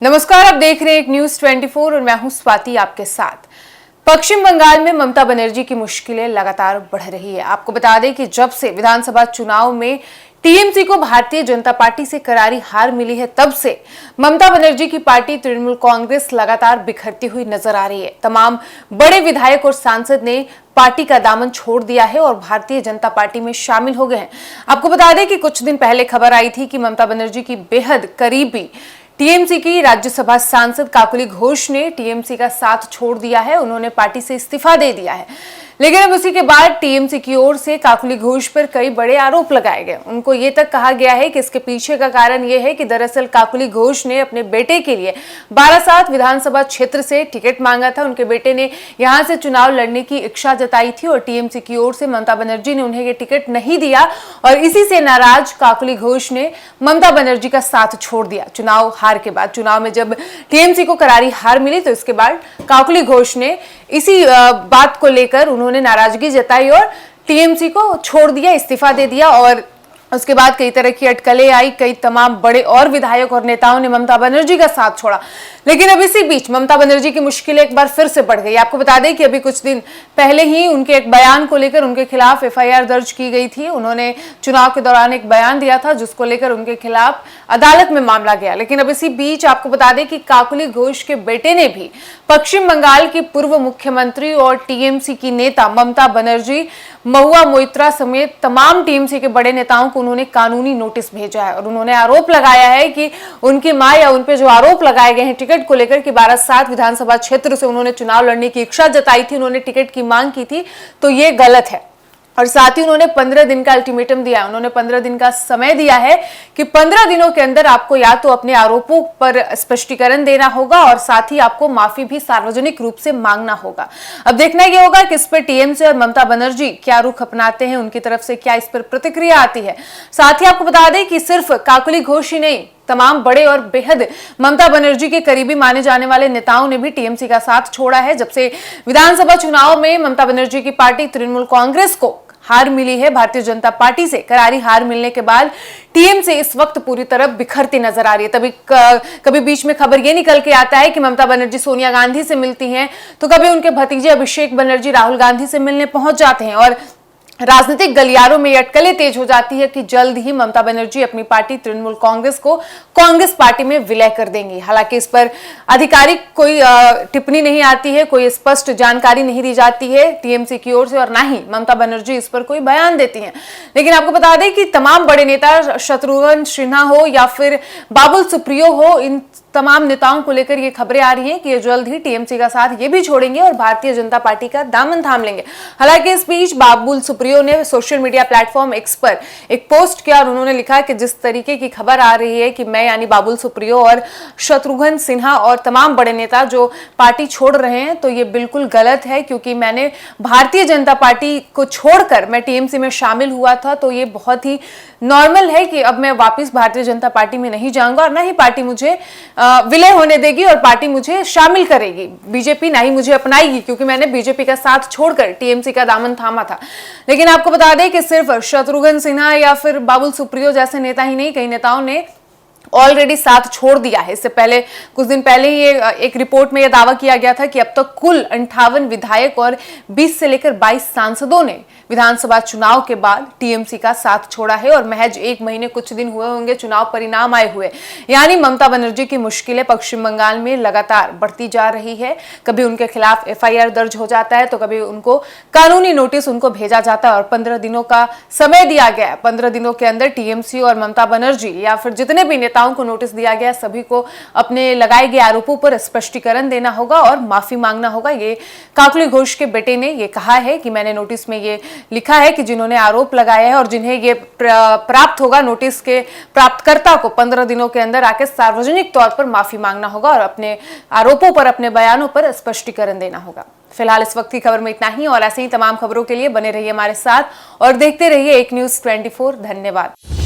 नमस्कार, आप देख रहे हैं एक न्यूज 24 और मैं हूं स्वाति आपके साथ। पश्चिम बंगाल में ममता बनर्जी की मुश्किलें लगातार बढ़ रही है। आपको बता दें कि जब से विधानसभा चुनाव में टीएमसी को भारतीय जनता पार्टी से करारी हार मिली है, तब से ममता बनर्जी की पार्टी तृणमूल कांग्रेस लगातार बिखरती हुई नजर आ रही है। तमाम बड़े विधायक और सांसद ने पार्टी का दामन छोड़ दिया है और भारतीय जनता पार्टी में शामिल हो गए हैं। आपको बता दें कि कुछ दिन पहले खबर आई थी कि ममता बनर्जी की बेहद करीबी टीएमसी की राज्यसभा सांसद काकुली घोष ने टीएमसी का साथ छोड़ दिया है। उन्होंने पार्टी से इस्तीफा दे दिया है, लेकिन अब उसी के बाद टीएमसी की ओर से काकुली घोष पर कई बड़े आरोप लगाए गए। उनको ये तक कहा गया है कि इसके पीछे का कारण ये है कि दरअसल काकुली घोष ने अपने बेटे के लिए बारासात विधानसभा क्षेत्र से टिकट मांगा था। उनके बेटे ने यहां से चुनाव लड़ने की इच्छा जताई थी और टीएमसी की ओर से ममता बनर्जी ने उन्हें ये टिकट नहीं दिया और इसी से नाराज काकुली घोष ने ममता बनर्जी का साथ छोड़ दिया। चुनाव हार के बाद, चुनाव में जब टीएमसी को करारी हार मिली तो इसके बाद काकुली घोष ने इसी बात को लेकर उन्होंने नाराजगी जताई और टीएमसी को छोड़ दिया, इस्तीफा दे दिया। और उसके बाद कई तरह की अटकलें आई, कई तमाम बड़े और विधायक और नेताओं ने ममता बनर्जी का साथ छोड़ा। लेकिन अब इसी बीच ममता बनर्जी की मुश्किलें एक बार फिर से बढ़ गई। आपको बता दें कि अभी कुछ दिन पहले ही उनके एक बयान को लेकर उनके खिलाफ एफआईआर दर्ज की गई थी। उन्होंने चुनाव के दौरान एक बयान दिया था जिसको लेकर उनके खिलाफ अदालत में मामला गया। लेकिन अब इसी बीच आपको बता दें कि काकुली घोष के बेटे ने भी पश्चिम बंगाल की पूर्व मुख्यमंत्री और टीएमसी की नेता ममता बनर्जी, महुआ मोइत्रा समेत तमाम टीएमसी के बड़े नेताओं को उन्होंने कानूनी नोटिस भेजा है और उन्होंने आरोप लगाया है कि उनकी मां या उन पे जो आरोप लगाए गए हैं टिकट को लेकर कि बारासात विधानसभा क्षेत्र से उन्होंने चुनाव लड़ने की इच्छा जताई थी, उन्होंने टिकट की मांग की थी, तो ये गलत है। और साथ ही उन्होंने 15 दिन का अल्टीमेटम दिया। उन्होंने 15 दिन का समय दिया है कि 15 दिनों के अंदर आपको या तो अपने आरोपों पर स्पष्टीकरण देना होगा और साथ ही आपको माफी भी सार्वजनिक रूप से मांगना होगा। अब देखना यह होगा कि इस पर टीएमसी और ममता बनर्जी क्या रुख अपनाते हैं, उनकी तरफ से क्या इस पर प्रतिक्रिया आती है। साथ ही आपको बता दें कि सिर्फ काकुली घोष ही नहीं, तमाम बड़े और बेहद ममता बनर्जी के करीबी माने जाने वाले नेताओं ने भी टीएमसी का साथ छोड़ा है। जब से विधानसभा चुनाव में ममता बनर्जी की पार्टी तृणमूल कांग्रेस को हार मिली है, भारतीय जनता पार्टी से करारी हार मिलने के बाद टीएमसी इस वक्त पूरी तरह बिखरती नजर आ रही है। तभी कभी बीच में खबर ये निकल के आता है कि ममता बनर्जी सोनिया गांधी से मिलती हैं, तो कभी उनके भतीजे अभिषेक बनर्जी राहुल गांधी से मिलने पहुंच जाते हैं और राजनीतिक गलियारों में अटकलें तेज हो जाती है कि जल्द ही ममता बनर्जी अपनी पार्टी तृणमूल कांग्रेस को कांग्रेस पार्टी में विलय कर देंगी। हालांकि इस पर आधिकारिक कोई टिप्पणी नहीं आती है, कोई स्पष्ट जानकारी नहीं दी जाती है टीएमसी की ओर से और ना ही ममता बनर्जी इस पर कोई बयान देती हैं। लेकिन आपको बता दें कि तमाम बड़े नेता, शत्रुघ्न सिन्हा हो या फिर बाबुल सुप्रियो हो, इन तमाम नेताओं को लेकर ये खबरें आ रही हैं कि ये जल्द ही टीएमसी का साथ ये भी छोड़ेंगे और भारतीय जनता पार्टी का दामन थाम लेंगे। हालांकि इस बीच बाबुल सुप्रियो ने सोशल मीडिया प्लेटफॉर्म एक्स पर एक पोस्ट किया और उन्होंने लिखा कि जिस तरीके की खबर आ रही है कि मैं यानी बाबुल सुप्रियो और शत्रुघ्न सिन्हा और तमाम बड़े नेता जो पार्टी छोड़ रहे हैं, तो ये बिल्कुल गलत है, क्योंकि मैंने भारतीय जनता पार्टी को छोड़कर मैं टीएमसी में शामिल हुआ था, तो ये बहुत ही नॉर्मल है कि अब मैं वापस भारतीय जनता पार्टी में नहीं जाऊंगा और ना ही पार्टी मुझे विलय होने देगी और पार्टी मुझे शामिल करेगी। बीजेपी ना ही मुझे अपनाएगी, क्योंकि मैंने बीजेपी का साथ छोड़कर टीएमसी का दामन थामा था। लेकिन आपको बता दें कि सिर्फ शत्रुघ्न सिन्हा या फिर बाबुल सुप्रियो जैसे नेता ही नहीं, कई नेताओं ने ऑलरेडी साथ छोड़ दिया है। इससे पहले कुछ दिन पहले ही एक रिपोर्ट में यह दावा किया गया था कि अब तक कुल 58 विधायक और 20 से लेकर 22 सांसदों ने विधानसभा चुनाव के बाद टीएमसी का साथ छोड़ा है और महज 1 महीने कुछ दिन हुए होंगे चुनाव परिणाम आए हुए। यानी ममता बनर्जी की मुश्किलें पश्चिम बंगाल में लगातार बढ़ती जा रही है। कभी उनके खिलाफ एफआईआर दर्ज हो जाता है, तो कभी उनको कानूनी नोटिस उनको भेजा जाता है और 15 दिनों का समय दिया गया है। 15 दिनों के अंदर टीएमसी और ममता बनर्जी या फिर जितने भी नेताओं को नोटिस दिया गया, सभी को अपने लगाए गए आरोपों पर स्पष्टीकरण देना होगा और माफी मांगना होगा। ये काकुली घोष के बेटे ने ये कहा है कि मैंने नोटिस में ये लिखा है कि जिन्होंने आरोप लगाया है और जिन्हें ये प्राप्त होगा, नोटिस के प्राप्तकर्ता को 15 दिनों के अंदर आकर सार्वजनिक तौर पर माफी मांगना होगा और अपने आरोपों पर, अपने बयानों पर स्पष्टीकरण देना होगा। फिलहाल इस वक्त की खबर में इतना ही और ऐसे ही तमाम खबरों के लिए बने रहिए हमारे साथ और देखते रहिए एक न्यूज 24। धन्यवाद।